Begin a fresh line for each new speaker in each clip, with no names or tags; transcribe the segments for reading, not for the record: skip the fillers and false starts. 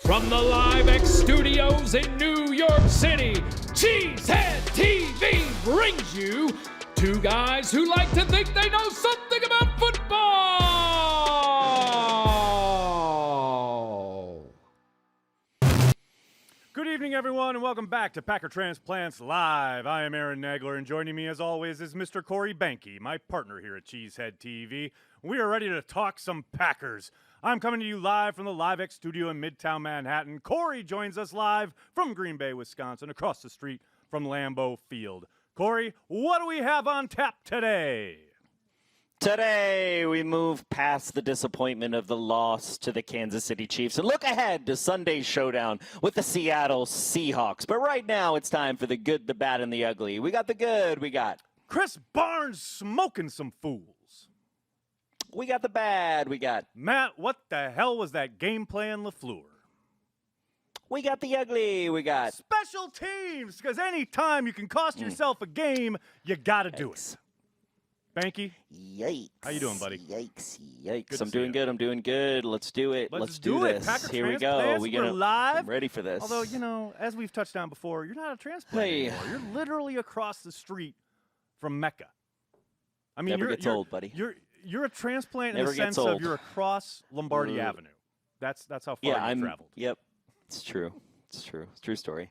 From the LiveX studios in New York City, CHTV brings you two guys who like to think they know something about football.
Good evening, everyone, and welcome back to Packer Transplants Live. I am Aaron Nagler, and joining me, as always, is Mr. Corey Behnke, my partner here at Cheesehead TV. We are ready to talk some Packers. I'm coming to you live from the LiveX studio in Midtown Manhattan. Corey joins us live from Green Bay, Wisconsin, across the street from Lambeau Field. Corey, what do we have on tap today?
Today, we move past the disappointment of the loss to the Kansas City Chiefs and look ahead to Sunday's showdown with the Seattle Seahawks. But right now, it's time for the good, the bad, and the ugly. We got the good. We got
Chris Barnes smoking some fools.
We got the bad. We got
Matt, what the hell was that game plan LaFleur?
We got the ugly. We got
special teams, because anytime you can cost yourself a game, you got to do it. Behnke?
Yikes.
How you doing, buddy?
Yikes.
Good
I'm doing good. I'm doing good. Let's do it. Let's do this.
Packer
Here we go.
We're live.
I'm ready for this.
Although, you know, as we've touched on before, you're not a transplant anymore. You're literally across the street from Mecca. I mean,
Never gets old, buddy.
You're a transplant
Never
in the sense
gets
of
old.
you're across Lombardi Avenue. That's how far you've traveled.
Yep. It's true. It's true. It's a true story.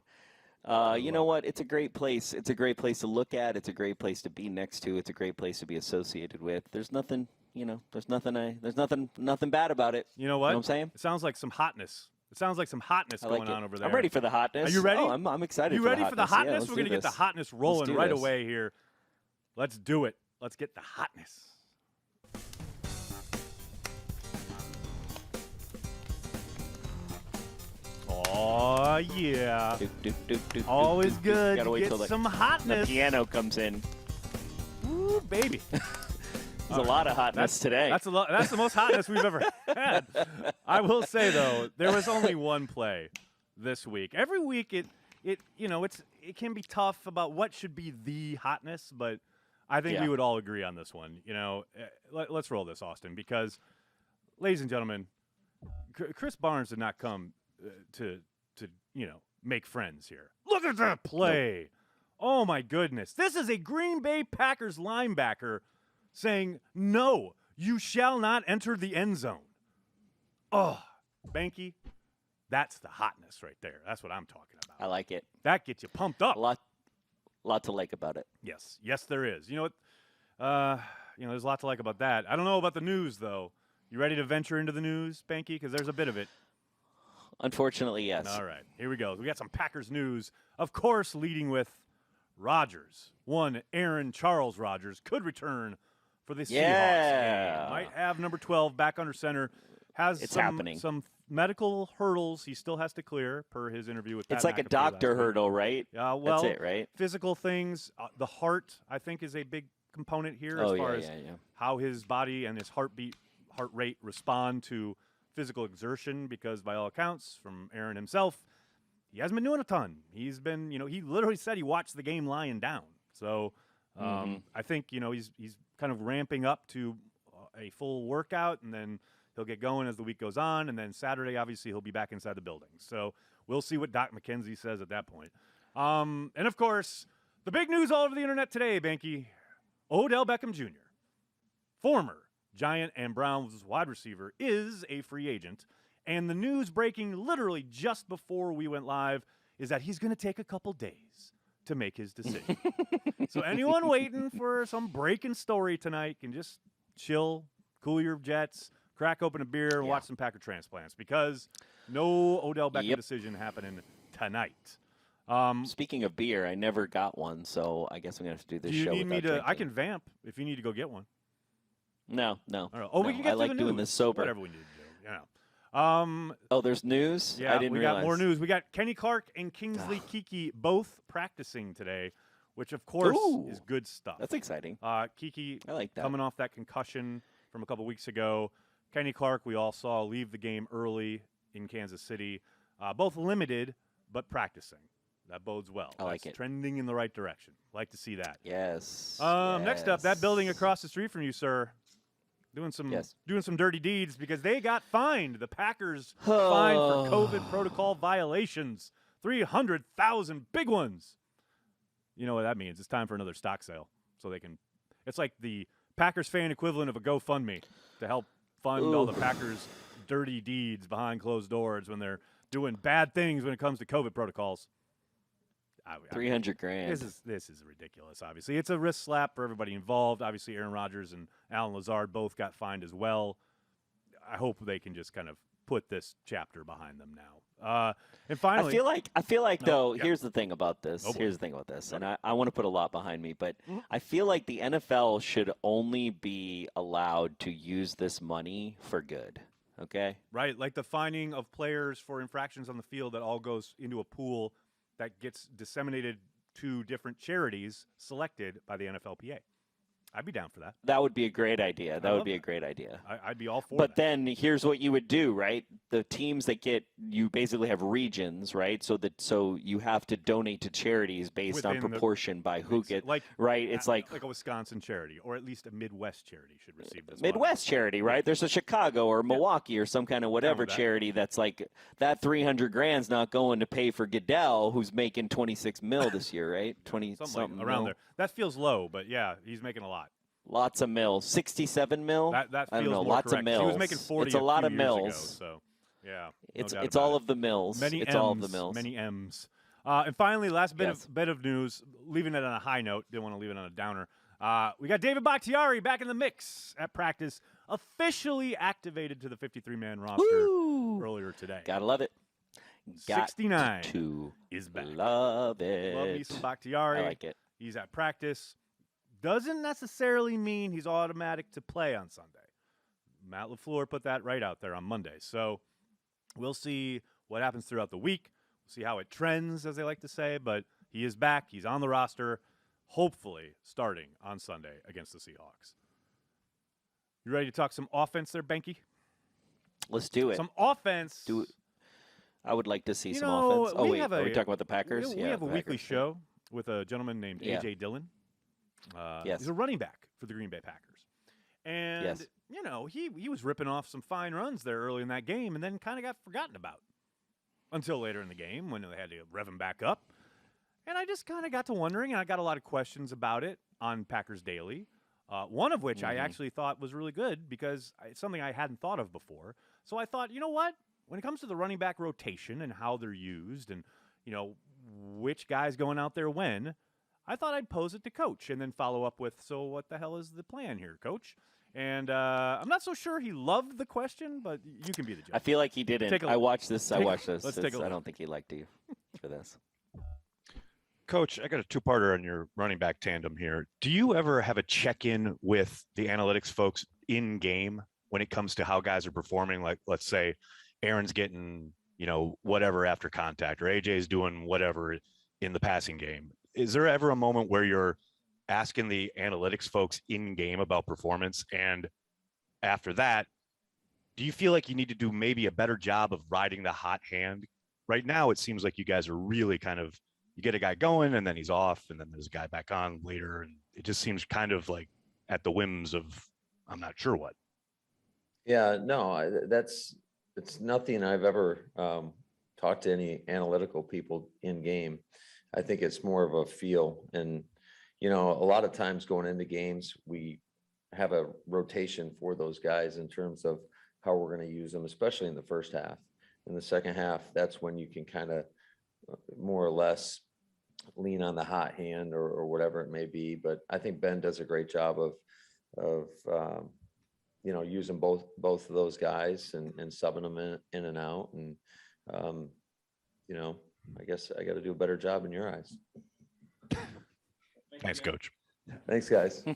You know what? It's a great place. It's a great place to look at. It's a great place to be next to. It's a great place to be associated with. There's nothing, there's nothing bad about it.
You know what?
You know what I'm saying?
It sounds like some hotness. It sounds like some hotness going on over there.
I'm ready for the hotness.
Are you ready?
Oh, I'm excited.
You ready for the hotness?
Yeah,
We're going to get the hotness rolling right away here. Let's do it. Let's get the hotness. Oh, yeah. Always good
Gotta
to
wait
get
till
some
the
hotness.
piano comes in.
Ooh, baby.
There's a lot of hotness today.
That's the most hotness we've ever had. I will say, though, there was only one play this week. Every week it can be tough about what should be the hotness, but I think we would all agree on this one. Let's roll this, Austin, because, ladies and gentlemen, Chris Barnes did not come to make friends here. Look at that play. Nope. Oh, my goodness. This is a Green Bay Packers linebacker saying, no, you shall not enter the end zone. Oh, Behnke, that's the hotness right there. That's what I'm talking about.
I like it.
That gets you pumped up.
A lot to like about it.
Yes, there is. You know what? There's a lot to like about that. I don't know about the news, though. You ready to venture into the news, Behnke? Because there's a bit of it.
Unfortunately, yes.
All right, here we go. We got some Packers news. Of course, leading with Rodgers. One Aaron Charles Rodgers could return for the Seahawks game. Might have number 12 back under center. Has some medical hurdles he still has to clear per his interview with Pat
It's like a doctor hurdle, right?
Well,
that's it, right?
Physical things. The heart, I think, is a big component here as far as how his body and his heart rate respond to physical exertion, because by all accounts, from Aaron himself, he hasn't been doing a ton. He's been, he literally said he watched the game lying down. So I think, he's kind of ramping up to a full workout, and then he'll get going as the week goes on. And then Saturday, obviously, he'll be back inside the building. So we'll see what Doc McKenzie says at that point. And, of course, the big news all over the internet today, Behnke, Odell Beckham Jr., former Giant and Browns wide receiver, is a free agent. And the news breaking literally just before we went live is that he's going to take a couple days to make his decision. So anyone waiting for some breaking story tonight can just chill, cool your jets, crack open a beer, and watch some Packer Transplants, because no Odell Beckham decision happening tonight.
Speaking of beer, I never got one, so I guess I'm going to have to do this show
without
drinking.
I can vamp if you need to go get one.
No.
We can get
I like doing this sober.
Whatever we need to do.
There's news?
Yeah,
I didn't realize.
Got more news. We got Kenny Clark and Kingsley Keke both practicing today, which, of course, is good stuff.
That's exciting.
Keke,
I like that.
Coming off that concussion from a couple weeks ago. Kenny Clark, we all saw leave the game early in Kansas City. Both limited, but practicing. That bodes well.
I like it.
Trending in the right direction. Like to see that.
Yes.
Next up, that building across the street from you, sir. doing some dirty deeds because they got fined. The Packers fined for COVID protocol violations. 300,000 big ones. You know what that means? It's time for another stock sale, so they can. It's like the Packers fan equivalent of a GoFundMe to help fund all the Packers' dirty deeds behind closed doors when they're doing bad things when it comes to COVID protocols.
300 grand.
This is ridiculous. Obviously, it's a wrist slap for everybody involved. Obviously, Aaron Rodgers and Alan Lazard both got fined as well. I hope they can just kind of put this chapter behind them now. And finally,
I feel like though, here's the thing about this. And I want to put a lot behind me, but I feel like the NFL should only be allowed to use this money for good. Okay?
Right, like the fining of players for infractions on the field that all goes into a pool that gets disseminated to different charities selected by the NFLPA. I'd be down for that.
That would be a great idea. A great idea.
I'd be all for
But
that.
then here's what you would do, right? The teams that you basically have regions, right? So you have to donate to charities based on proportion by who gets, right? It's like
a Wisconsin charity, or at least a Midwest charity should receive this.
Midwest charity, right? There's a Chicago or Milwaukee or some kind of whatever charity that's like that 300 grand's not going to pay for Goodell, who's making 26 mil this year, right? 20 something
around there. That feels low, but yeah, he's making a lot.
Lots of mils. 67 mil?
That feels
I don't know.
More
Lots
correct.
of mils.
He was making 40
it's a lot of
years
mils.
Ago, so, yeah.
It's all of the mills. All of the mills.
Many M's. And finally, last bit of news, leaving it on a high note. Didn't want to leave it on a downer. We got David Bakhtiari back in the mix at practice, officially activated to the 53-man roster earlier today.
Gotta love it.
69 is back.
Love it.
Love me some Bakhtiari.
I like it.
He's at practice. Doesn't necessarily mean he's automatic to play on Sunday. Matt LaFleur put that right out there on Monday. So we'll see what happens throughout the week. We'll see how it trends, as they like to say. But he is back. He's on the roster, hopefully starting on Sunday against the Seahawks. You ready to talk some offense there, Behnke?
Let's do it.
Some offense.
Do it. I would like to see some offense. Oh, wait. Are we talking about the Packers?
We have a weekly show with a gentleman named A.J. Dillon. He's a running back for the Green Bay Packers. And, he was ripping off some fine runs there early in that game and then kind of got forgotten about until later in the game when they had to rev him back up. And I just kind of got to wondering, and I got a lot of questions about it on Packers Daily, one of which I actually thought was really good because it's something I hadn't thought of before. So I thought, you know what? When it comes to the running back rotation and how they're used and, which guy's going out there when, I thought I'd pose it to Coach and then follow up with, so what the hell is the plan here, Coach? And I'm not so sure he loved the question, but you can be the judge.
I feel like he didn't. I watched this.
Let's take a look.
I don't think he liked you for this.
Coach, I got a two-parter on your running back tandem here. Do you ever have a check-in with the analytics folks in game when it comes to how guys are performing? Like, let's say Aaron's getting, whatever after contact, or AJ's doing whatever in the passing game. Is there ever a moment where you're asking the analytics folks in game about performance? And after that, do you feel like you need to do maybe a better job of riding the hot hand? Right now, it seems like you guys are really kind of, you get a guy going and then he's off and then there's a guy back on later. And it just seems kind of like at the whims of, I'm not sure what.
Yeah, no, it's nothing I've ever talked to any analytical people in game. I think it's more of a feel. And, a lot of times going into games, we have a rotation for those guys in terms of how we're going to use them, especially in the first half. In the second half, that's when you can kind of more or less lean on the hot hand or whatever it may be. But I think Ben does a great job of using both of those guys and subbing them in and out. And, I guess I got to do a better job in your eyes.
Thanks, Coach.
Thanks, guys.
I'm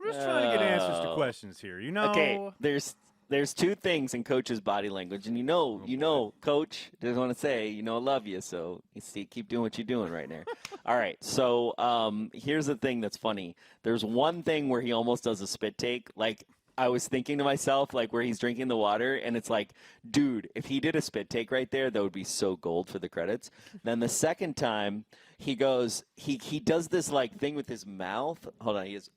just trying to get answers to questions here.
Okay, there's two things in Coach's body language, and Coach doesn't want to say, I love you, so you see, keep doing what you're doing right there. All right, so here's the thing that's funny. There's one thing where he almost does a spit take, like I was thinking to myself, like where he's drinking the water, and it's like, dude, if he did a spit take right there, that would be so gold for the credits. Then the second time, he goes, he does this like thing with his mouth. Hold on, he is.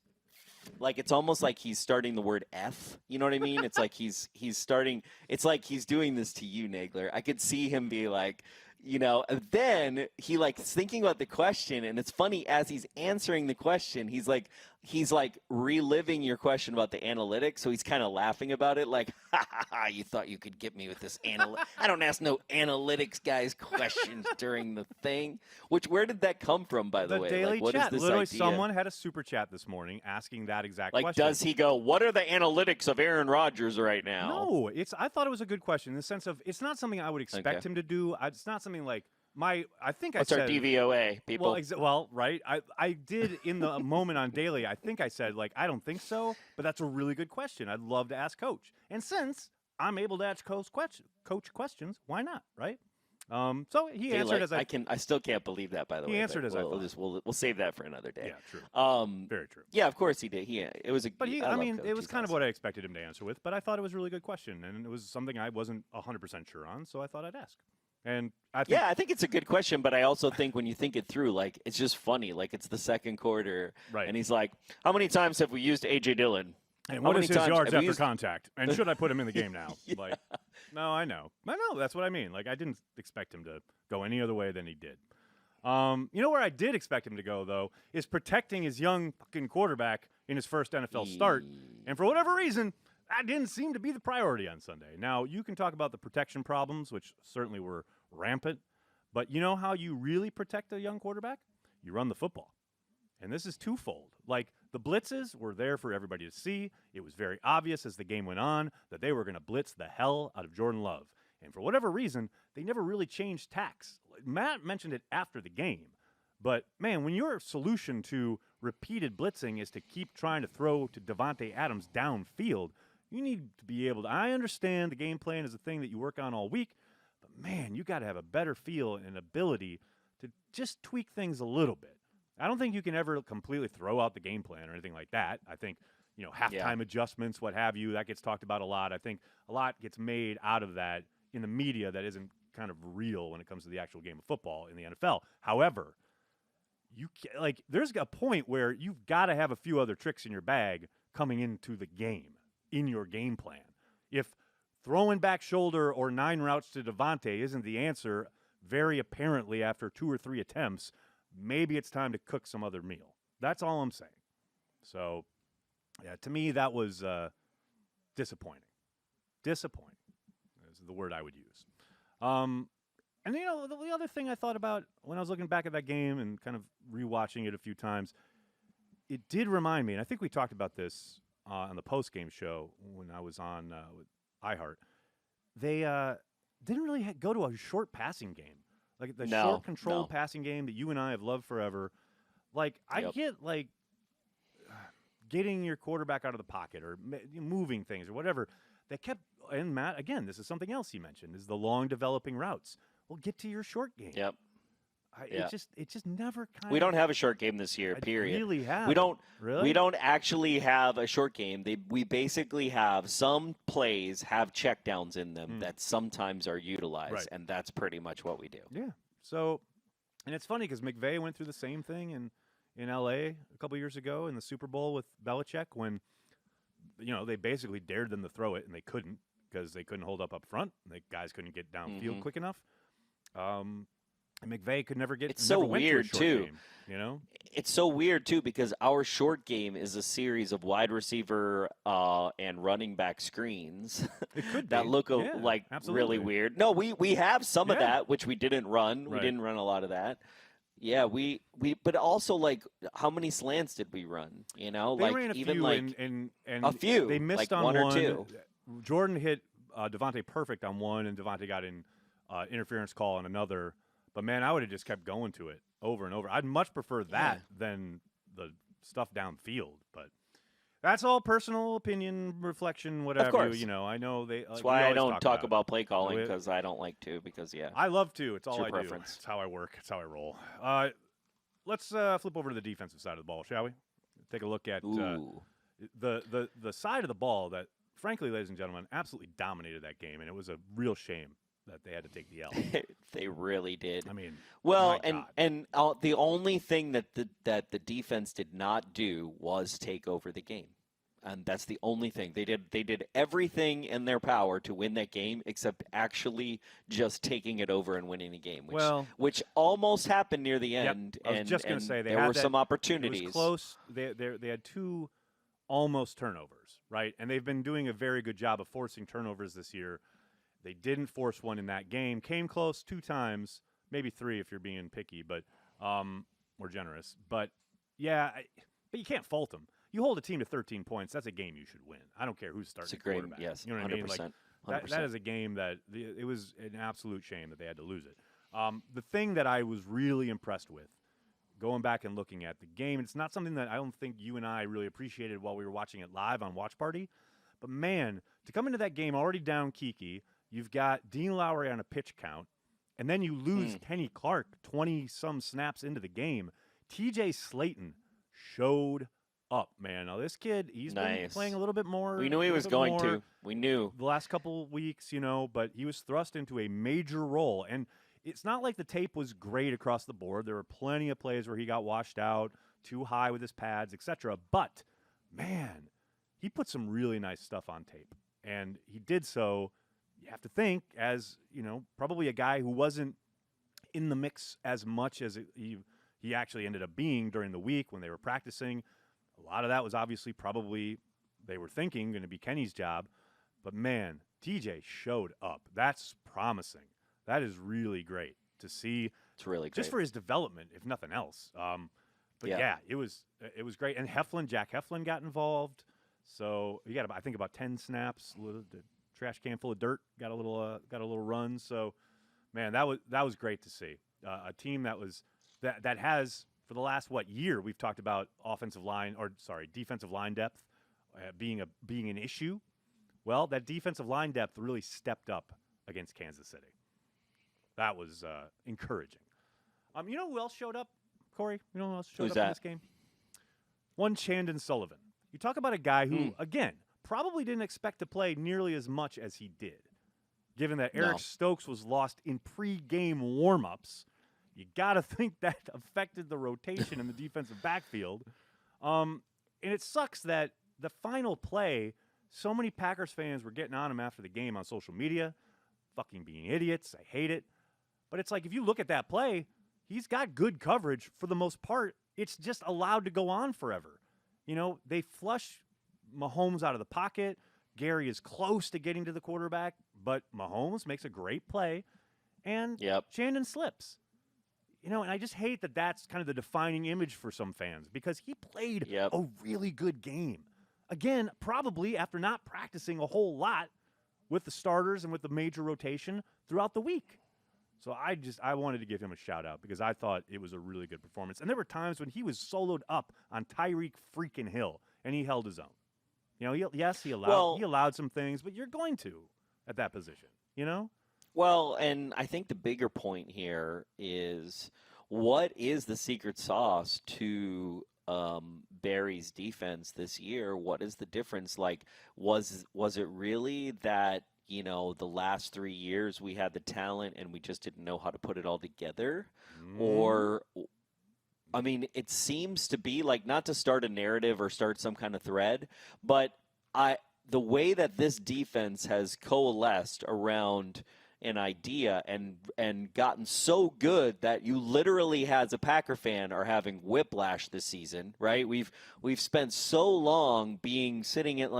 like it's almost like he's starting the word F. You know what I mean? It's like he's starting. It's like he's doing this to you, Nagler. I could see him be like, and then he like is thinking about the question, and it's funny as he's answering the question, he's like reliving your question about the analytics, so he's kind of laughing about it, like, ha ha ha, you thought you could get me with this I don't ask no analytics guys questions during the thing. Where did that come from, by the way?
Daily
like, what
chat.
is this
Literally,
idea?
someone had a super chat this morning asking that exact question.
Does he go, what are the analytics of Aaron Rodgers right now?
No, I thought it was a good question in the sense of it's not something I would expect him to do. It's not something like
What's our DVOA, people?
Well, right. I did in the moment on Daily, I think I said, like, I don't think so, but that's a really good question. I'd love to ask Coach. And since I'm able to ask Coach questions, why not, right? So he answered as
I still can't believe that, by the way.
He answered as I
thought. We'll save that for another day.
Yeah, true. Very true.
Yeah, of course he did. It was a.
But it was kind of
awesome.
what I expected him to answer with. But I thought it was a really good question, and it was something I wasn't 100% sure on, so I thought I'd ask. And I think
it's a good question, but I also think when you think it through, like, it's just funny. Like, it's the second quarter,
right?
And he's like, "How many times have we used A.J. Dillon?
And what is his yards after contact? And should I put him in the game now?"
Yeah.
Like, no, I know. That's what I mean. Like, I didn't expect him to go any other way than he did. Where I did expect him to go, though, is protecting his young fucking quarterback in his first NFL start. And for whatever reason, that didn't seem to be the priority on Sunday. Now, you can talk about the protection problems, which certainly were rampant. But you know how you really protect a young quarterback? You run the football. And this is twofold. Like, the blitzes were there for everybody to see. It was very obvious as the game went on that they were going to blitz the hell out of Jordan Love. And for whatever reason, they never really changed tacks. Matt mentioned it after the game. But, man, when your solution to repeated blitzing is to keep trying to throw to Davante Adams downfield, you need to be able to – I understand the game plan is a thing that you work on all week, but, man, you got to have a better feel and ability to just tweak things a little bit. I don't think you can ever completely throw out the game plan or anything like that. I think, halftime adjustments, what have you, that gets talked about a lot. I think a lot gets made out of that in the media that isn't kind of real when it comes to the actual game of football in the NFL. However, there's a point where you've got to have a few other tricks in your bag coming into the game, in your game plan. If throwing back shoulder or 9 routes to Davante isn't the answer, very apparently after 2 or 3 attempts, maybe it's time to cook some other meal. That's all I'm saying. So, yeah, to me, that was disappointing. Disappointing is the word I would use. And, the other thing I thought about when I was looking back at that game and kind of rewatching it a few times, it did remind me, and I think we talked about this on the post-game show when I was on with iHeart. They didn't really go to a short passing game. Like the short controlled passing game that you and I have loved forever. Like, I get, getting your quarterback out of the pocket or moving things or whatever. They kept, and Matt, again, this is something else he mentioned, is the long developing routes. Well, get to your short game.
Yep.
It just never kind of.
We don't have a short game this year, period.
Really have.
We don't.
Really?
We don't actually have a short game. We basically have some plays have checkdowns in them that sometimes are utilized, and that's pretty much what we do.
Yeah. So, and it's funny because McVay went through the same thing in L.A. a couple years ago in the Super Bowl with Belichick when, they basically dared them to throw it and they couldn't because they couldn't hold up front. And the guys couldn't get downfield quick enough. And McVay could never get.
It's so weird too.
Game,
It's so weird too because our short game is a series of wide receiver and running back screens
it could
that
be.
look
Absolutely.
really weird. No, we have some of that which we didn't run.
Right.
We didn't run a lot of that. Yeah, we but also how many slants did we run?
They ran a
even
few and
a few.
They missed on
one or two.
Jordan hit Davante perfect on one, and Davante got an interference call on another. But, man, I would have just kept going to it over and over. I'd much prefer that than the stuff downfield. But that's all personal opinion, reflection, whatever.
Of course.
I know they.
That's why I don't talk about play calling because I don't like to
I love to. It's all
your
I
preference.
do. It's how I work. It's how I roll. Let's flip over to the defensive side of the ball, shall we? Take a look at the side of the ball that, frankly, ladies and gentlemen, absolutely dominated that game, and it was a real shame. that they had to take the L.
They really did.
I mean,
well,
my
and the only thing that the defense did not do was take over the game. And that's the only thing. They did everything in their power to win that game except actually just taking it over and winning the game, which almost happened near the end.
I was just going to say
there were some opportunities.
It was close. They had 2 almost turnovers, right? And they've been doing a very good job of forcing turnovers this year. They didn't force one in that game. Came close 2 times, maybe 3 if you're being picky, but more generous. But yeah, but you can't fault them. You hold a team to 13 points, that's a game you should win. I don't care who's starting quarterback.
Yes,
you know what
100%,
I mean? Like, that is a game that it was an absolute shame that they had to lose it. The thing that I was really impressed with, going back and looking at the game, it's not something that I don't think you and I really appreciated while we were watching it live on Watch Party. But, man, to come into that game already down Kiki, you've got Dean Lowry on a pitch count, and then you lose Kenny Clark 20-some snaps into the game. TJ Slayton showed up, man. Now, this kid, he's been playing a little bit more.
We knew he was going to. We knew.
The last couple of weeks, but he was thrust into a major role. And it's not like the tape was great across the board. There were plenty of plays where he got washed out, too high with his pads, etc. But, man, he put some really nice stuff on tape. And he did so, you have to think, as, probably a guy who wasn't in the mix as much as he actually ended up being during the week when they were practicing. A lot of that was obviously probably they were thinking going to be Kenny's job. But, man, TJ showed up. That's promising. That is really great to see.
It's really great.
Just for his development, if nothing else. But, yeah, it was great. And Jack Heflin got involved. So he got, I think, about 10 snaps. The trash can full of dirt. Got a little run. So, man, that was great to see. A team that has, for the last year, we've talked about defensive line depth being an issue. Well, that defensive line depth really stepped up against Kansas City. That was encouraging. You know who else showed up, Corey? You know who else showed up in this game? One Chandon Sullivan. You talk about a guy who, again, probably didn't expect to play nearly as much as he did, given that Eric Stokes was lost in pre-game warm-ups. You got to think that affected the rotation in the defensive backfield. And it sucks that the final play, so many Packers fans were getting on him after the game on social media, fucking being idiots. I hate it. But it's like, if you look at that play, he's got good coverage for the most part. It's just allowed to go on forever. They flush Mahomes out of the pocket. Gary is close to getting to the quarterback, but Mahomes makes a great play, and Chandon slips. And I just hate that that's kind of the defining image for some fans, because he played a really good game. Again, probably after not practicing a whole lot with the starters and with the major rotation throughout the week. So I wanted to give him a shout-out because I thought it was a really good performance. And there were times when he was soloed up on Tyreek freaking Hill, and he held his own. He allowed some things, but you're going to at that position,
Well, and I think the bigger point here is, what is the secret sauce to Barry's defense this year? What is the difference? Like, was it really that, the last 3 years we had the talent and we just didn't know how to put it all together? Or, I mean, it seems to be like, not to start a narrative or start some kind of thread, but the way that this defense has coalesced around an idea and gotten so good that you literally, as a Packer fan, are having whiplash this season, right? We've spent so long sitting at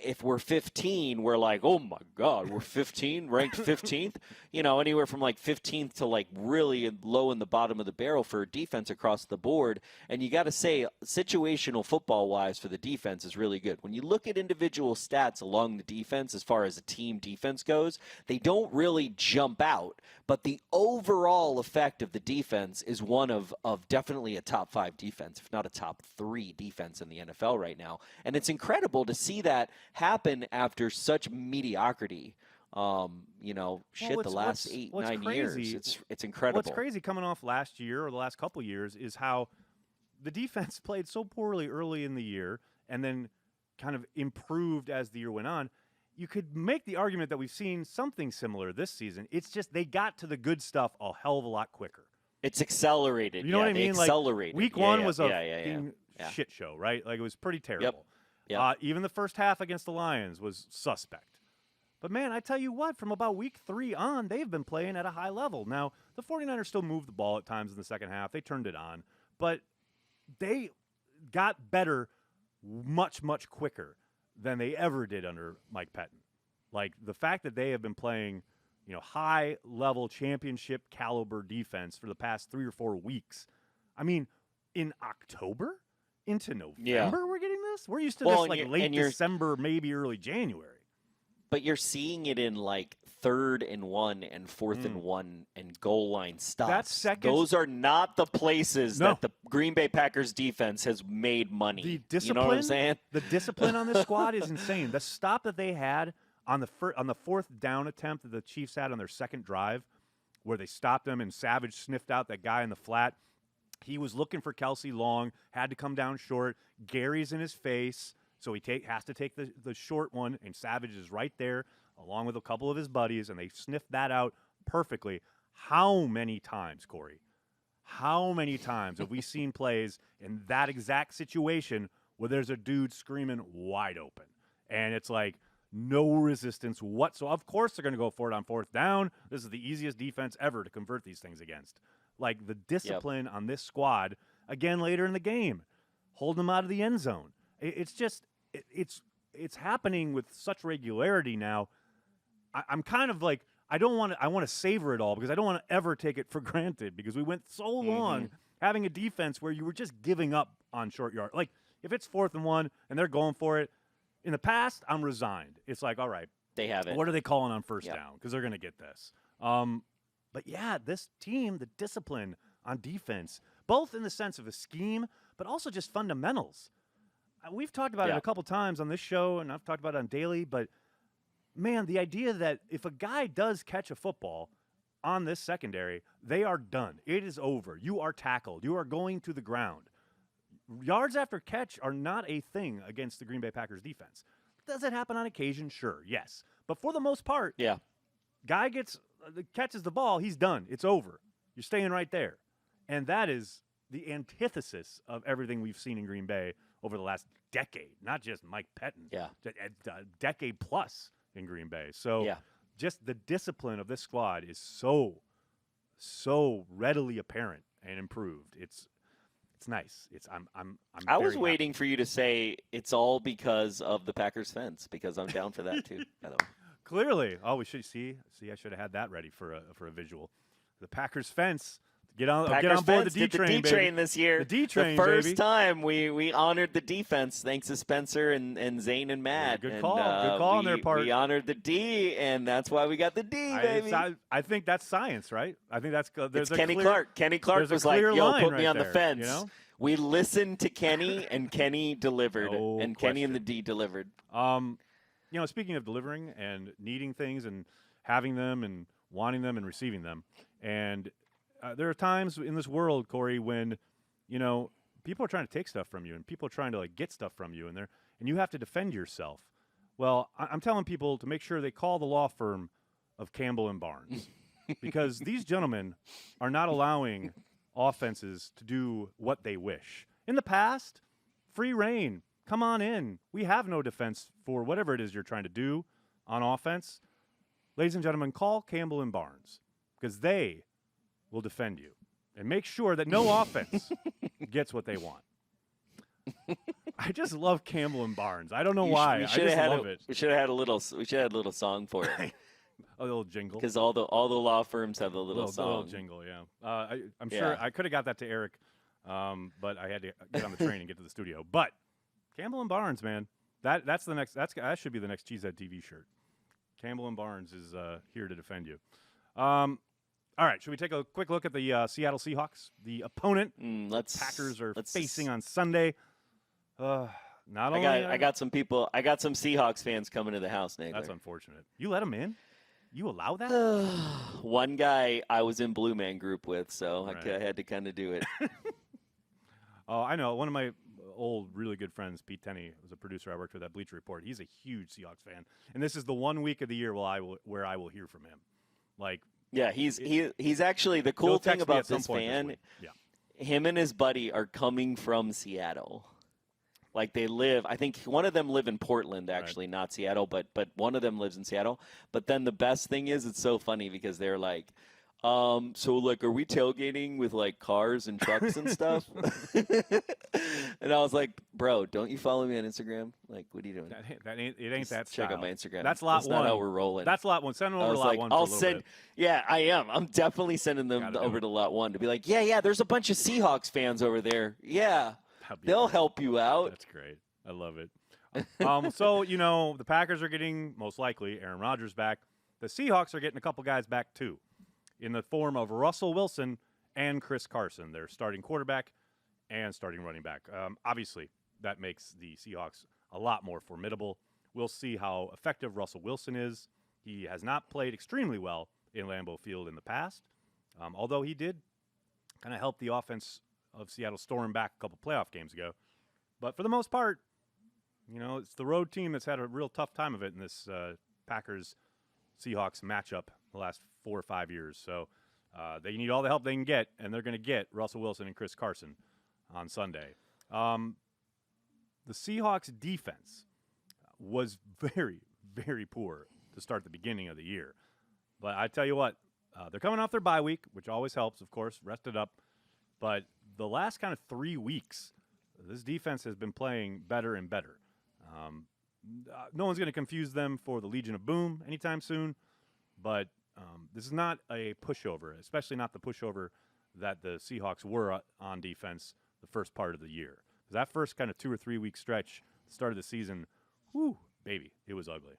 if we're 15, we're like, oh my God, we're 15, ranked 15th, anywhere from 15th to really low in the bottom of the barrel for defense across the board. And you got to say, situational football wise for the defense is really good. When you look at individual stats along the defense, as far as a team defense goes, they don't really jump out, but the overall effect of the defense is one of definitely a top 5 defense, if not a top 3 defense in the NFL right now. And it's incredible to see that happen after such mediocrity. The last 8-9 years. It's incredible.
What's crazy coming off last year or the last couple years is how the defense played so poorly early in the year and then kind of improved as the year went on. you could make the argument that we've seen something similar this season. It's just they got to the good stuff a hell of a lot quicker.
It's accelerated.
You know what I mean?
Accelerated.
Like week one was a shit show, right? Like it was pretty terrible.
Yep.
Even the first half against the Lions was suspect. But, man, I tell you what, from about week 3 on, they've been playing at a high level. Now, the 49ers still moved the ball at times in the second half. They turned it on. But they got better much, much quicker than they ever did under Mike Pettin. Like, the fact that they have been playing, high-level championship caliber defense for the past 3 or 4 weeks. I mean, in October into November we're getting this? We're used to this like late December, maybe early January.
But you're seeing it in like 3rd and 1 and 4th and 1 and goal line stops. Those are not the places that the Green Bay Packers defense has made money.
The discipline,
you know what I'm saying?
The discipline on this squad is insane. The stop that they had on the 4th down attempt that the Chiefs had on their second drive, where they stopped them and Savage sniffed out that guy in the flat. He was looking for Kelsey long, had to come down short. Gary's in his face. So he has to take the short one, and Savage is right there along with a couple of his buddies, and they sniffed that out perfectly. How many times, Corey, how many times have we seen plays in that exact situation where there's a dude screaming wide open, and it's like no resistance whatsoever? Of course they're going to go for it on 4th down. This is the easiest defense ever to convert these things against. Like the discipline on this squad, again later in the game, holding them out of the end zone. It's just it's happening with such regularity now. I'm kind of like I want to savor it all because I don't want to ever take it for granted because we went so long having a defense where you were just giving up on short yard. Like if it's 4th and 1 and they're going for it, in the past I'm resigned. It's like, all right,
they have it.
What are they calling on 1st down? Because they're going to get this. But yeah, this team, the discipline on defense, both in the sense of a scheme, but also just fundamentals. We've talked about it a couple times on this show, and I've talked about it on Daily, but, man, the idea that if a guy does catch a football on this secondary, they are done. It is over. You are tackled. You are going to the ground. Yards after catch are not a thing against the Green Bay Packers defense. Does it happen on occasion? Sure, yes. But for the most part, guy catches the ball, he's done. It's over. You're staying right there. And that is the antithesis of everything we've seen in Green Bay over the last decade, not just Mike Pettin. A decade plus in Green Bay. So just the discipline of this squad is so readily apparent and improved. It's nice.
I was waiting for you to say it's all because of the Packers fence because I'm down for that too. By the way.
Clearly. Oh, we should see. I should have had that ready for a visual. The Packers fence. Get on board the D train,
baby. The D train this year.
The D train,
the first time we honored the defense thanks to Spencer and Zane and Matt.
Good call on their part.
We honored the D, and that's why we got the D, baby.
I think that's science, right? I think that's
it's Kenny Clark. Kenny Clark was like, "Yo, put me on the fence."
You know?
We listened to Kenny, and Kenny delivered, Kenny and the D delivered.
Speaking of delivering and needing things and having them and wanting them and receiving them, and there are times in this world, Corey, when, people are trying to take stuff from you and people are trying to get stuff from you and you have to defend yourself. Well, I'm telling people to make sure they call the law firm of Campbell and Barnes because these gentlemen are not allowing offenses to do what they wish. In the past, free reign. Come on in. We have no defense for whatever it is you're trying to do on offense. Ladies and gentlemen, call Campbell and Barnes because they will defend you and make sure that no offense gets what they want. I just love Campbell and Barnes. I don't know why. I just love it.
We should have had a little song for it.
A little jingle.
Because all the law firms have a little song.
A little jingle, yeah. I'm sure I could have got that to Eric, but I had to get on the train and get to the studio. But Campbell and Barnes, man, that should be the next Cheesehead TV shirt. Campbell and Barnes is here to defend you. All right, should we take a quick look at the Seattle Seahawks, the opponent Packers are facing on Sunday? I
got some Seahawks fans coming to the house, Nagler.
That's unfortunate. You let them in? You allow that?
One guy I was in Blue Man Group with, so right. I had to kind of do it.
Oh, I know. One of my old, really good friends, Pete Tenney, was a producer I worked with at Bleacher Report. He's a huge Seahawks fan, and this is the 1 week of the year where I will hear from him. Like,
yeah, he's actually the cool thing about this fan. Him and his buddy are coming from Seattle. Like they live, I think one of them live in Portland, actually, not Seattle, but one of them lives in Seattle. But then the best thing is, it's so funny because they're like, so like, are we tailgating with like cars and trucks and stuff? And I was like, bro, don't you follow me on Instagram? Like, what are you doing?
It ain't that style.
Check out my Instagram.
That's lot
That's
one.
not how we're rolling.
That's lot one. Send them over to lot one for a little bit.
Yeah, I am. I'm definitely sending them over to lot one to be like, yeah, there's a bunch of Seahawks fans over there. Yeah, they'll help you out.
That's great. I love it. So, the Packers are getting, most likely, Aaron Rodgers back. The Seahawks are getting a couple guys back, too, in the form of Russell Wilson and Chris Carson, their starting quarterback and starting running back. Obviously, that makes the Seahawks a lot more formidable. We'll see how effective Russell Wilson is. He has not played extremely well in Lambeau Field in the past, although he did kind of help the offense of Seattle storm back a couple playoff games ago. But for the most part, it's the road team that's had a real tough time of it in this Packers-Seahawks matchup the last 4 or 5 years. So they need all the help they can get, and they're going to get Russell Wilson and Chris Carson on Sunday. The Seahawks defense was very, very poor to start the beginning of the year. But I tell you what, they're coming off their bye week, which always helps, of course, rested up. But the last kind of 3 weeks, this defense has been playing better and better. No one's going to confuse them for the Legion of Boom anytime soon, but this is not a pushover, especially not the pushover that the Seahawks were on defense the first part of the year. That first kind of 2 or 3 week stretch, the start of the season, whoo, baby, it was ugly.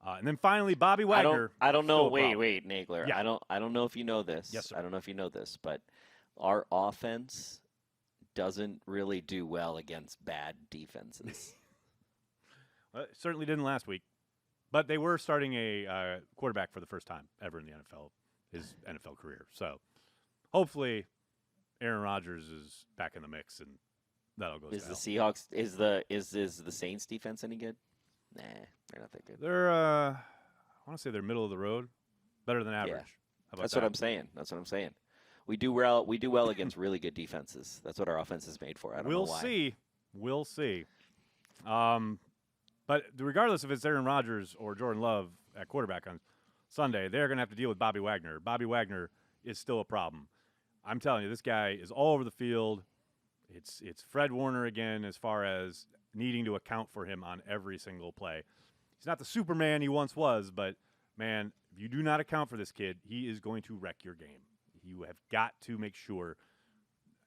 And then finally, Bobby Wagner.
I don't know. Wait, Nagler.
Yeah.
I don't know if you know this.
Yes, sir.
I don't know if you know this, but our offense doesn't really do well against bad defenses.
Well, it certainly didn't last week, but they were starting a quarterback for the first time ever in the NFL, his NFL career. So hopefully Aaron Rodgers is back in the mix, and that'll go.
Is the Seahawks is the Saints defense any good? Nah, they're not that good.
They're I want to say they're middle of the road, better than average.
Yeah.
How about
That's
that?
what I'm saying. We do well against really good defenses. That's what our offense is made for. I don't know why.
We'll see. But regardless if it's Aaron Rodgers or Jordan Love at quarterback on Sunday, they're going to have to deal with Bobby Wagner. Bobby Wagner is still a problem. I'm telling you, this guy is all over the field. It's Fred Warner again as far as needing to account for him on every single play. He's not the Superman he once was, but, man, if you do not account for this kid, he is going to wreck your game. You have got to make sure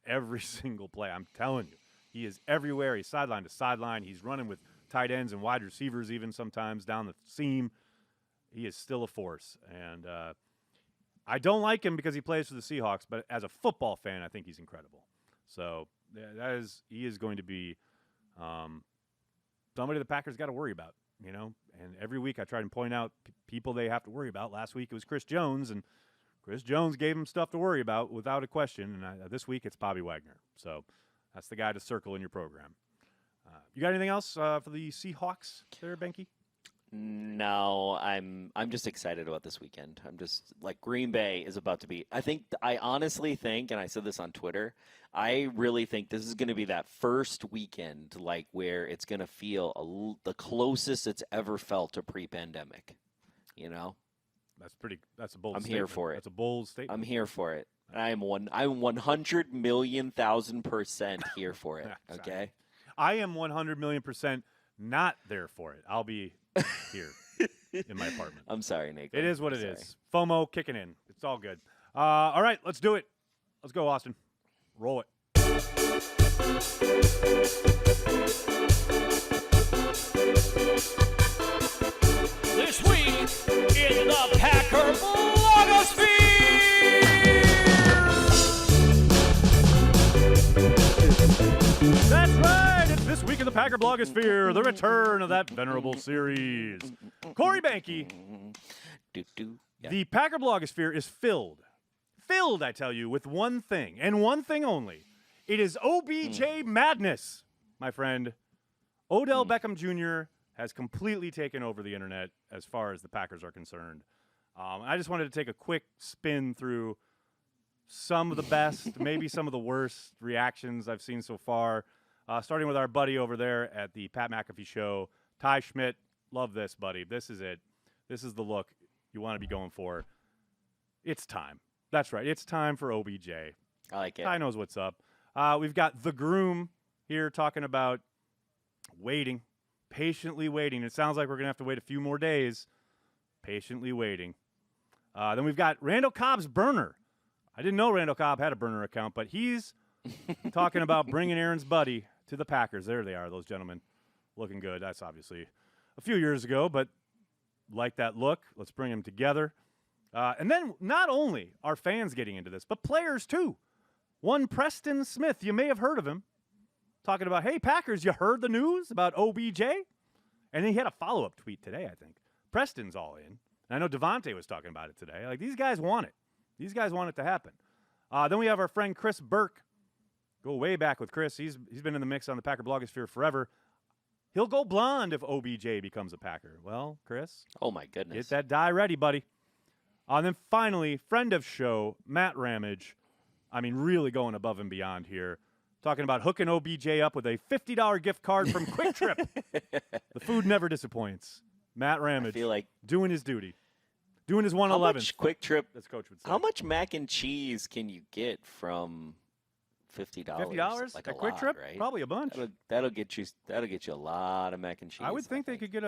every single play. I'm telling you, he is everywhere. He's sideline to sideline. He's running with tight ends and wide receivers even sometimes down the seam. He is still a force. And I don't like him because he plays for the Seahawks, but as a football fan, I think he's incredible. So he is going to be somebody the Packers got to worry about, And every week I try to point out people they have to worry about. Last week it was Chris Jones, and Chris Jones gave him stuff to worry about without a question. And this week it's Bobby Wagner. So that's the guy to circle in your program. You got anything else for the Seahawks there, Behnke?
No, I'm just excited about this weekend. I'm just like Green Bay is about to be. I honestly think, and I said this on Twitter, I really think this is going to be that first weekend, like where it's going to feel the closest it's ever felt to pre-pandemic.
That's a bold.
I'm here for it.
That's a bold statement.
I'm here for it. I'm 100,000,000% here for it. Okay.
I am 100,000,000% not there for it. I'll be here in my apartment.
I'm sorry, Nate.
It is what it is. FOMO kicking in. It's all good. All right, let's do it. Let's go, Austin. Roll it.
This week in the Packer blogosphere.
That's right. It's This Week in the Packer blogosphere, the return of that venerable series. Corey Behnke.
Yeah.
The Packer blogosphere is filled, I tell you, with one thing, and one thing only. It is OBJ madness. my friend, Odell Beckham Jr. has completely taken over the internet as far as the Packers are concerned. I just wanted to take a quick spin through some of the best, maybe some of the worst reactions I've seen so far, starting with our buddy over there at the Pat McAfee Show, Ty Schmidt. Love this, buddy. This is it. This is the look you want to be going for. It's time. That's right. It's time for OBJ.
I like it.
Ty knows what's up. We've got the groom here talking about waiting, patiently waiting. It sounds like we're going to have to wait a few more days. Patiently waiting. Then we've got Randall Cobb's burner. I didn't know Randall Cobb had a burner account, but he's talking about bringing Aaron's buddy to the Packers. There they are, those gentlemen, looking good. That's obviously a few years ago, but like that look. Let's bring them together. And then not only are fans getting into this, but players too. One Preston Smith, you may have heard of him, talking about, hey, Packers, you heard the news about OBJ? And then he had a follow-up tweet today, I think. Preston's all in. And I know Devontae was talking about it today. Like, these guys want it. These guys want it to happen. Then we have our friend Chris Burke. Go way back with Chris. He's been in the mix on the Packer blogosphere forever. He'll go blonde if OBJ becomes a Packer. Well, Chris.
Oh, my goodness.
Get that dye ready, buddy. And then finally, friend of show, Matt Ramage. I mean, really going above and beyond here. Talking about hooking OBJ up with a $50 gift card from Quick Trip. The food never disappoints. Matt Ramage,
I feel like
doing his duty. Doing his 111.
How much Quick Trip?
As Coach would say.
How much mac and cheese can you get from $50?
$50
like
at
a
Quick
lot,
Trip?
right?
Probably a bunch.
That'll get you a lot of mac and cheese.
I would think they could get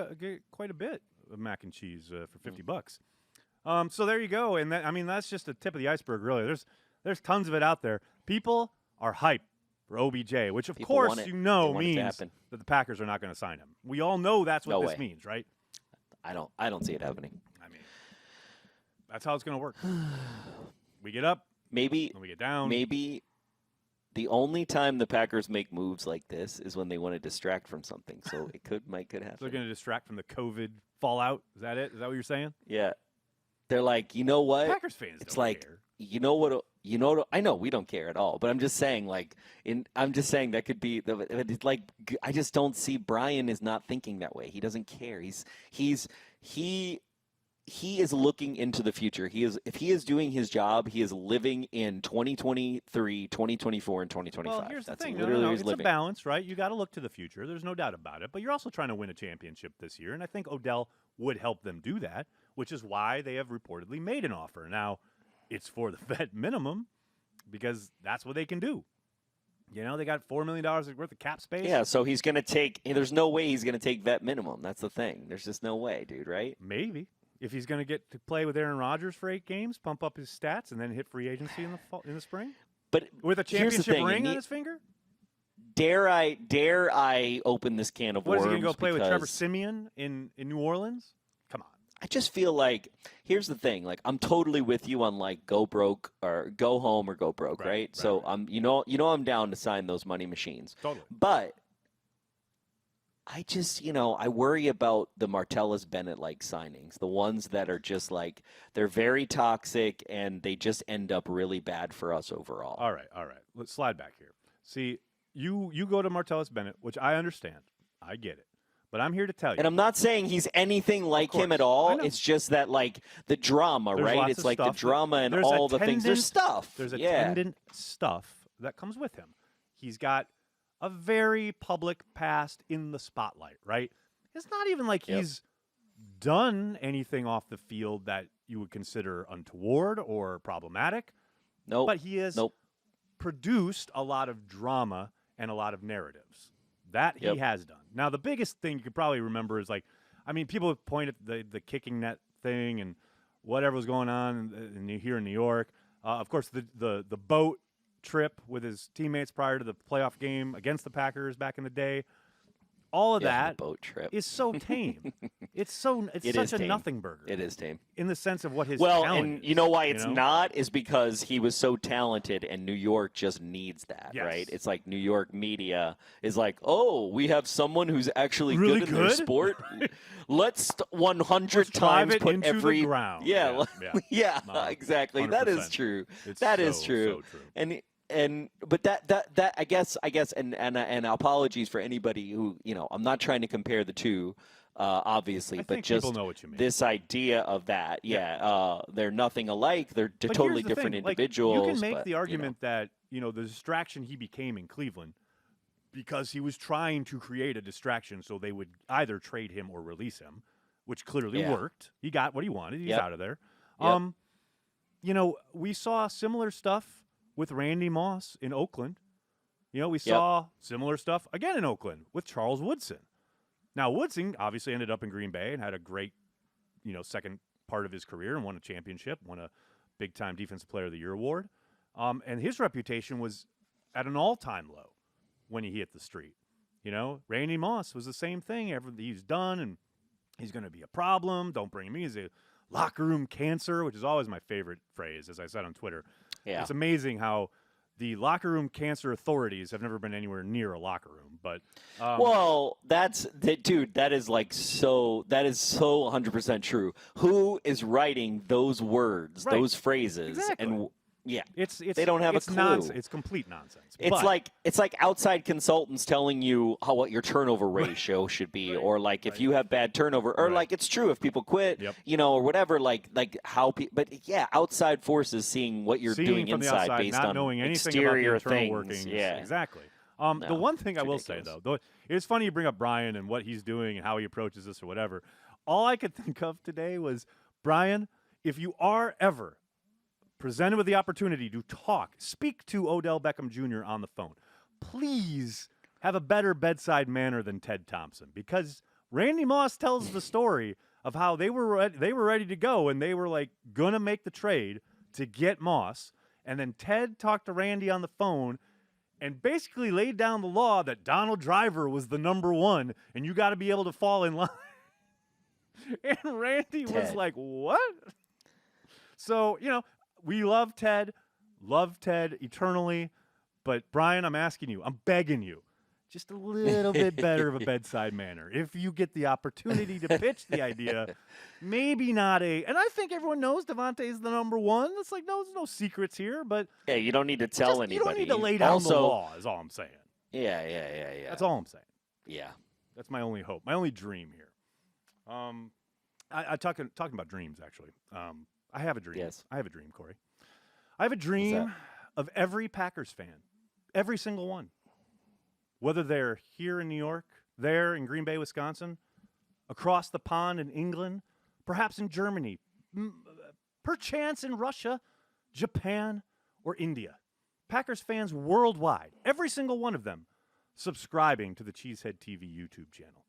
quite a bit of mac and cheese for $50. So there you go. And that's just the tip of the iceberg, really. There's tons of it out there. People are hyped for OBJ, which of course means that the Packers are not going to sign him. We all know that's what this means, right?
I don't see it happening.
I mean, that's how it's going to work. We get up,
maybe,
and we get down.
Maybe the only time the Packers make moves like this is when they want to distract from something. So it might happen.
So they're going to distract from the COVID fallout. Is that it? Is that what you're saying?
Yeah. They're like, you know what?
Packers fans
it's
don't
like,
care.
You know what? I know we don't care at all, but I'm just saying, I'm just saying that could be it's like, I just don't see Brian is not thinking that way. He doesn't care. He is looking into the future. If he is doing his job, he is living in 2023, 2024, and 2025.
Well, here's
That's
the thing.
Literally
It's a balance, right? You got to look to the future. There's no doubt about it. But you're also trying to win a championship this year, and I think Odell would help them do that, which is why they have reportedly made an offer. Now, it's for the vet minimum because that's what they can do. You know, they got $4 million worth of cap space.
Yeah, so he's going to take – there's no way he's going to take vet minimum. That's the thing. There's just no way, dude, right?
Maybe. If he's going to get to play with Aaron Rodgers for 8 games, pump up his stats, and then hit free agency in the spring?
But
with a championship ring on his finger?
Dare I open this can of worms?
What, is he going to go play with Trevor Siemian in New Orleans? Come on.
I just feel like, here's the thing, like I'm totally with you on like go broke or go home or go broke, right? So I'm I'm down to sign those money machines.
Totally.
But I just, I worry about the Martellus Bennett like signings, the ones that are just like they're very toxic and they just end up really bad for us overall.
All right. Let's slide back here. See, you go to Martellus Bennett, which I understand. I get it. But I'm here to tell you.
And I'm not saying he's anything like him at all. It's just that, like, the drama, right? It's like the drama and all the things. There's stuff.
There's attendant stuff that comes with him. He's got a very public past in the spotlight, right? It's not even like he's done anything off the field that you would consider untoward or problematic.
Nope.
But he has produced a lot of drama and a lot of narratives. That he has done. Now, the biggest thing you could probably remember is people point at the kicking net thing and whatever was going on here in New York. Of course, the boat trip with his teammates prior to the playoff game against the Packers back in the day. All of that
boat trip
is so tame. It's such a nothing burger.
It is tame.
In the sense of what his
talent
and
is, you know why it's not is because he was so talented and New York just needs that, right? It's like New York media is like, oh, we have someone who's actually
really
good in their sport. Let's 100 times put
into
every
the ground.
Yeah, exactly. 100%. That is true. That is true.
So true.
And But that I guess and apologies for anybody who, I'm not trying to compare the two, obviously, but just
people know what you mean.
This idea of that, they're nothing alike. They're totally different individuals.
You can make the argument that the distraction he became in Cleveland because he was trying to create a distraction so they would either trade him or release him, which clearly worked. He got what he wanted. He's out of there.
Yep.
We saw similar stuff with Randy Moss in Oakland. We saw similar stuff again in Oakland with Charles Woodson. Now, Woodson obviously ended up in Green Bay and had a great, second part of his career and won a championship, won a big-time Defensive Player of the Year award. And his reputation was at an all-time low when he hit the street. Randy Moss was the same thing. Everything he's done, and he's going to be a problem. Don't bring him in. He's a locker room cancer, which is always my favorite phrase, as I said on Twitter.
Yeah.
It's amazing how the locker room cancer authorities have never been anywhere near a locker room. But
well, that is so 100% true. Who is writing those words, those phrases?
Exactly.
And
it's
they don't have a clue.
It's complete nonsense.
It's like outside consultants telling you what your turnover ratio should be, or if you have bad turnover, or it's true if people quit, or whatever. But outside forces seeing what you're doing
from
inside
the outside,
based
not
on
knowing anything
exterior
about the internal
things.
workings.
Yeah,
exactly. The one thing I will say though, it's funny you bring up Brian and what he's doing and how he approaches this or whatever. All I could think of today was, Brian, if you are ever presented with the opportunity to speak to Odell Beckham Jr. on the phone, please have a better bedside manner than Ted Thompson, because Randy Moss tells the story of how they were ready to go and they were gonna make the trade to get Moss, and then Ted talked to Randy on the phone and basically laid down the law that Donald Driver was the number one and you got to be able to fall in line. And Randy was like, "What?" So we love Ted eternally, but Brian, I'm asking you, I'm begging you, just a little bit better of a bedside manner. If you get the opportunity to pitch the idea, maybe not and I think everyone knows Devontae is the number one. It's there's no secrets here, but
you don't need to tell anybody.
You don't need to lay down the law, is all I'm saying.
Yeah.
That's all I'm saying.
Yeah.
That's my only hope, my only dream here. I talking about dreams, actually. I have a dream.
Yes.
I have a dream, Corey. I have a dream of every Packers fan, every single one, whether they're here in New York, there in Green Bay, Wisconsin, across the pond in England, perhaps in Germany, perchance in Russia, Japan, or India. Packers fans worldwide, every single one of them, subscribing to the Cheesehead TV YouTube channel.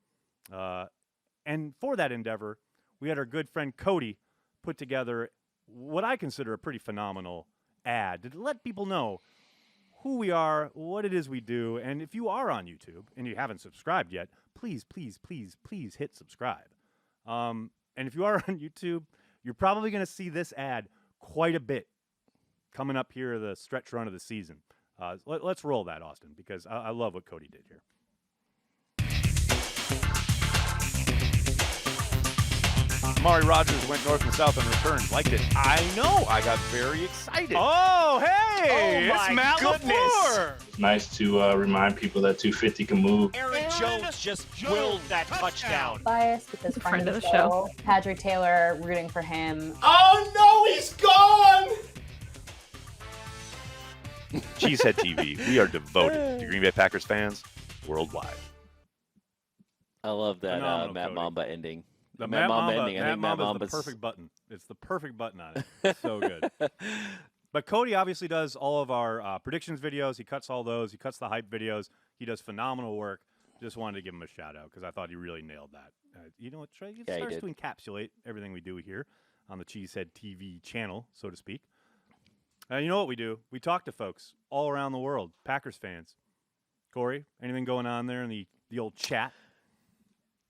And for that endeavor, we had our good friend Cody put together what I consider a pretty phenomenal ad to let people know who we are, what it is we do, and if you are on YouTube and you haven't subscribed yet, please hit subscribe. And if you are on YouTube, you're probably going to see this ad quite a bit coming up here the stretch run of the season. Let's roll that, Austin, because I love what Cody did here.
Amari Rodgers went north and south and returned. Liked it. I know. I got very excited.
Oh, hey!
Oh,
it's Matt LaFleur!
It's nice to remind people that 250 can move.
Aaron Jones just willed that touchdown.
Biased because friend of the show, Patrick Taylor, rooting for him.
Oh, no, he's gone!
Cheesehead TV. We are devoted to Green Bay Packers fans worldwide.
I love that Matt
Cody.
Mamba ending.
The Matt Mamba
ending. I think Matt
Mamba's
Mamba's
the perfect button. It's the perfect button on it. It's so good. But Cody obviously does all of our predictions videos. He cuts all those. He cuts the hype videos. He does phenomenal work. Just wanted to give him a shout out because I thought he really nailed that. You know what, Trey? It starts to encapsulate everything we do here on the Cheesehead TV channel, so to speak. You know what we do? We talk to folks all around the world, Packers fans. Corey, anything going on there in the old chat?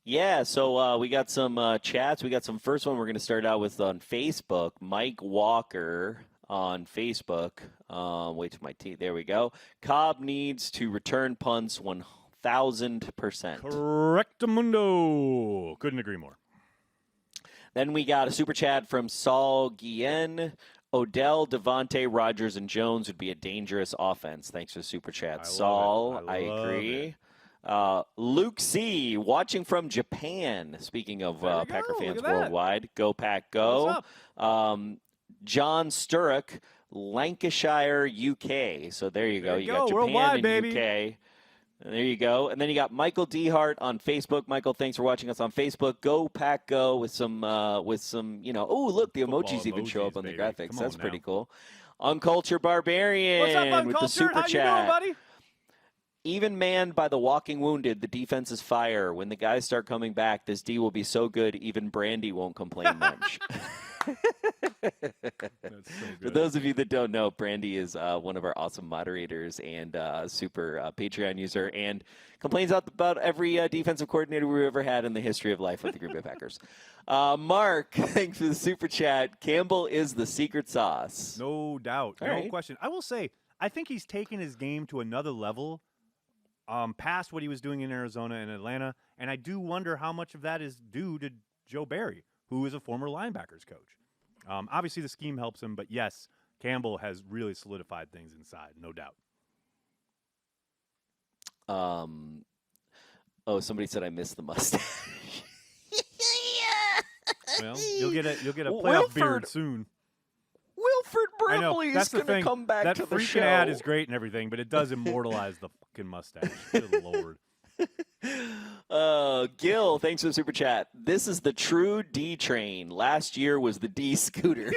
Yeah, so we got some chats. We got some first one we're going to start out with on Facebook. Mike Walker on Facebook. Wait till my teeth. There we go. Cobb needs to return punts 1,000%.
Correctamundo. Couldn't agree more.
Then we got a super chat from Saul Guillen. Odell, Devontae, Rodgers, and Jones would be a dangerous offense. Thanks for the super chat. Saul, I agree. Luke C, watching from Japan. Speaking of Packer fans worldwide, go Pack, go. John Sturrock, Lancashire, UK. So there you go. You got Japan
worldwide,
and
baby.
UK. And there you go. And then you got Michael Dehart on Facebook. Michael, thanks for watching us on Facebook. Go Pack Go with some oh, look, the emojis even show up on the graphics. That's pretty cool. Uncultured Barbarian
What's up,
with the super
How
chat.
you doing, buddy?
Even manned by the walking wounded, the defense is fire. When the guys start coming back, this D will be so good, even Brandy won't complain much.
That's so good.
For those of you that don't know, Brandy is one of our awesome moderators and super Patreon user, and complains about every defensive coordinator we've ever had in the history of life with the Green Bay Packers. Mark, thanks for the super chat. Campbell is the secret sauce.
No doubt.
All
no
right.
question. I will say, I think he's taken his game to another level past what he was doing in Arizona and Atlanta, and I do wonder how much of that is due to Joe Barry, who is a former linebackers coach. Obviously, the scheme helps him, but yes, Campbell has really solidified things inside, no doubt.
Oh, somebody said I missed the mustache.
Well, you'll get a playoff beard soon.
Wilford
I know.
Brimley
That's
is
the
going to
thing.
come back
that
to the
freaking
show.
ad is great and everything, but it does immortalize the fucking mustache. Good Lord.
Gil, thanks for the super chat. This is the true D train. Last year was the D scooter.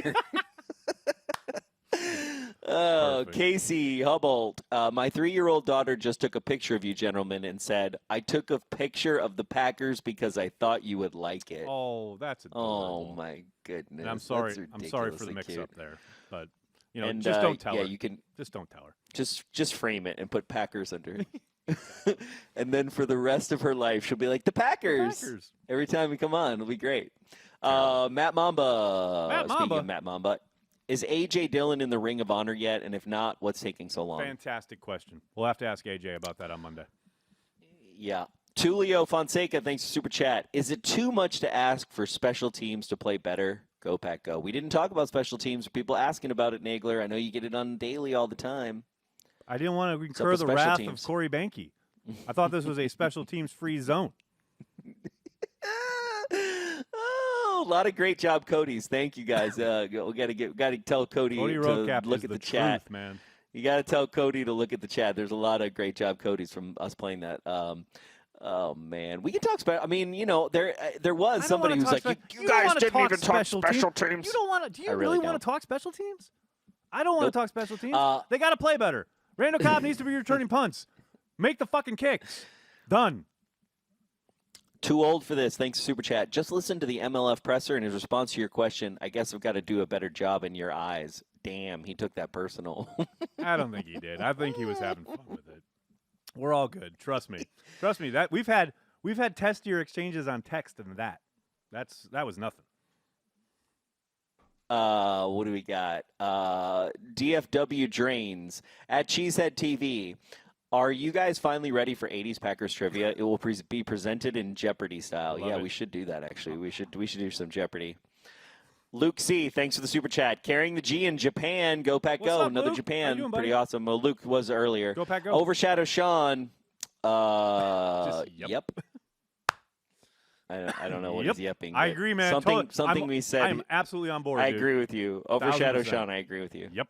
Casey Hubbolt, my 3-year-old daughter just took a picture of you, gentlemen, and said, I took a picture of the Packers because I thought you would like it.
Oh, that's adorable.
Oh, my goodness.
And I'm sorry for the mix-up there, but
and,
just don't tell her.
You can
just don't tell her.
Just frame it and put Packers under it. And then for the rest of her life, she'll be like, the Packers. Every time we come on, it'll be great. Matt Mamba. Speaking of Matt Mamba, is A.J. Dillon in the Ring of Honor yet? And if not, what's taking so long?
Fantastic question. We'll have to ask A.J. about that on Monday.
Yeah. Tulio Fonseca, thanks for super chat. Is it too much to ask for special teams to play better? Go Pack Go. We didn't talk about special teams. People asking about it, Nagler. I know you get it on daily all the time.
I didn't want to incur the wrath of Corey Behnke. I thought this was a special teams free zone.
Oh, a lot of great job, Cody's. Thank you guys. We got to tell Cody to look at the chat,
truth, man.
You got to tell Cody to look at the chat. There's a lot of great job, Cody's, from us playing that. Oh man, we can talk about. I mean, there was somebody who's like, you guys didn't even talk special teams.
You don't want to? Do you really want to talk special teams? I don't want to talk special teams. They got to play better. Randall Cobb needs to be returning punts. Make the fucking kicks. Done.
Too old for this. Thanks, Super Chat. Just listen to the MLF presser and his response to your question. I guess I've got to do a better job in your eyes. Damn, he took that personal.
I don't think he did. I think he was having fun with it. We're all good. Trust me. Trust me. That we've had testier exchanges on text than that. That was nothing.
What do we got? DFW Drains at Cheesehead TV. Are you guys finally ready for 80s Packers trivia? It will be presented in Jeopardy style. Yeah, we should do that, actually. We should do some Jeopardy. Luke C, thanks for the super chat. Carrying the G in Japan. Go Pack Go.
Up,
Another
Luke?
Japan.
Doing,
pretty awesome. Well, Luke was earlier.
Go Pack Go.
Overshadow Sean.
Yep.
I don't know what he's yipping.
I agree, man.
Something we said.
I'm absolutely on board.
I agree with you. Overshadow
1000%.
Sean, I agree with you.
Yep.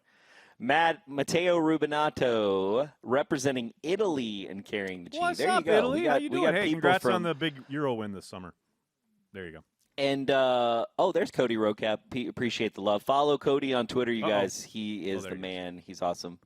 Matteo Rubinato representing Italy and carrying the G.
What's
there
up,
you go.
Italy? How you doing? Hey, congrats
from...
on the big Euro win this summer. There you go.
And, there's Cody Rocap. Appreciate the love. Follow Cody on Twitter, you guys. He is the man. He's awesome.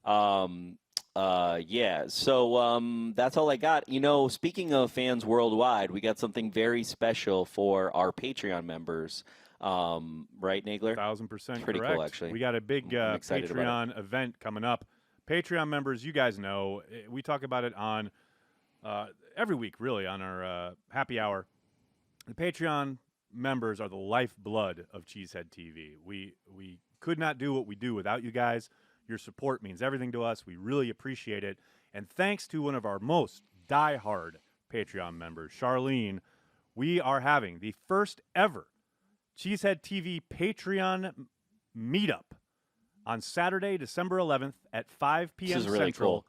Yeah, so that's all I got. Speaking of fans worldwide, we got something very special for our Patreon members. Right, Nagler?
1000%
Pretty
correct.
cool, actually.
We got a big Patreon event coming up. Patreon members, you guys know, we talk about it on every week, really, on our happy hour. The Patreon members are the lifeblood of Cheesehead TV. We could not do what we do without you guys. Your support means everything to us. We really appreciate it. And thanks to one of our most diehard Patreon members, Charlene, we are having the first ever Cheesehead TV Patreon meetup on Saturday, December 11th at 5 p.m.
This is really
Central.
cool.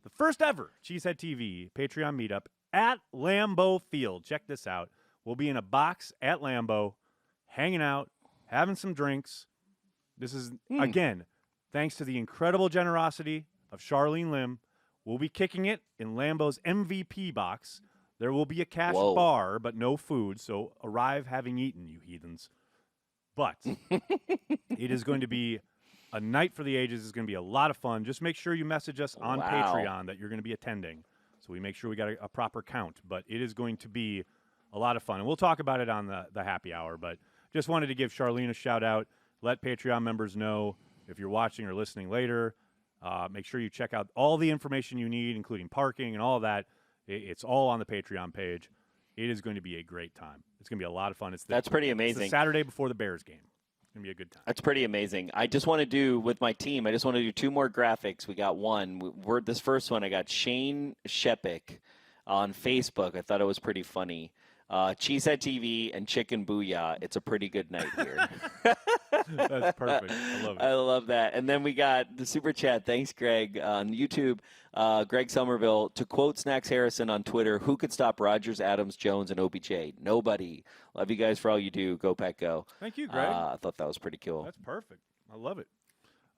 The first ever Cheesehead TV Patreon meetup at Lambeau Field. Check this out. We'll be in a box at Lambeau, hanging out, having some drinks. This is, again, thanks to the incredible generosity of Charlene Lim. We'll be kicking it in Lambeau's MVP box. There will be a cash bar, but no food, so arrive having eaten, you heathens. But it is going to be a night for the ages. It's going to be a lot of fun. Just make sure you message us on Patreon that you're going to be attending, so we make sure we got a proper count. But it is going to be a lot of fun, and we'll talk about it on the happy hour. But just wanted to give Charlene a shout-out. Let Patreon members know if you're watching or listening later. Make sure you check out all the information you need, including parking and all of that. It's all on the Patreon page. It is going to be a great time. It's going to be a lot of fun.
That's pretty amazing.
It's the Saturday before the Bears game. It's going to be a good time.
That's pretty amazing. I just want to do, with my team, I just want to do 2 more graphics. We got one. This first one, I got Shane Shepik on Facebook. I thought it was pretty funny. Cheesehead TV and Chicken Booyah. It's a pretty good night here.
That's perfect. I love it.
I love that. And then we got the super chat. Thanks, Greg, on YouTube. Greg Somerville, to quote Snacks Harrison on Twitter, who could stop Rodgers, Adams, Jones, and OBJ? Nobody. Love you guys for all you do. Go, Pack, go.
Thank you, Greg.
I thought that was pretty cool.
That's perfect. I love it.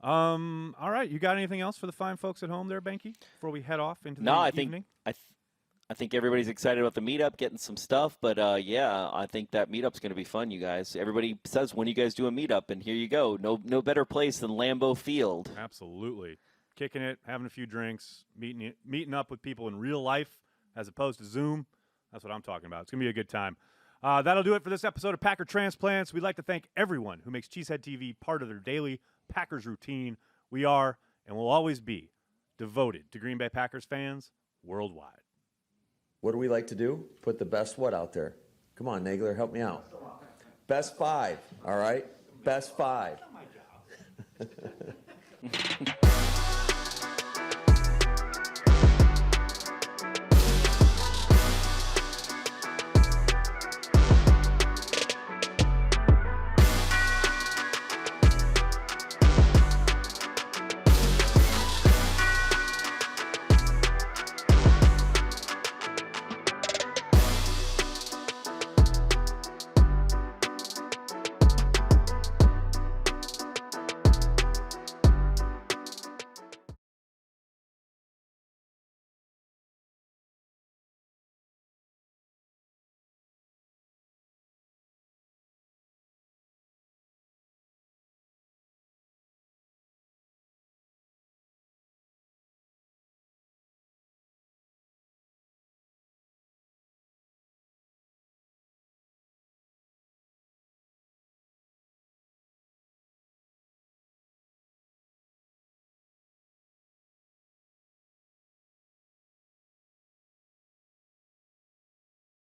All right. You got anything else for the fine folks at home there, Behnke, before we head off into the evening?
I think everybody's excited about the meetup, getting some stuff. But, yeah, I think that meetup's going to be fun, you guys. Everybody says, when you guys do a meetup, and here you go. No better place than Lambeau Field.
Absolutely. Kicking it, having a few drinks, meeting up with people in real life as opposed to Zoom. That's what I'm talking about. It's going to be a good time. That'll do it for this episode of Packer Transplants. We'd like to thank everyone who makes Cheesehead TV part of their daily Packers routine. We are, and will always be, devoted to Green Bay Packers fans worldwide.
What do we like to do? Put the best what out there? Come on, Nagler, help me out. Best 5, all right? Best 5.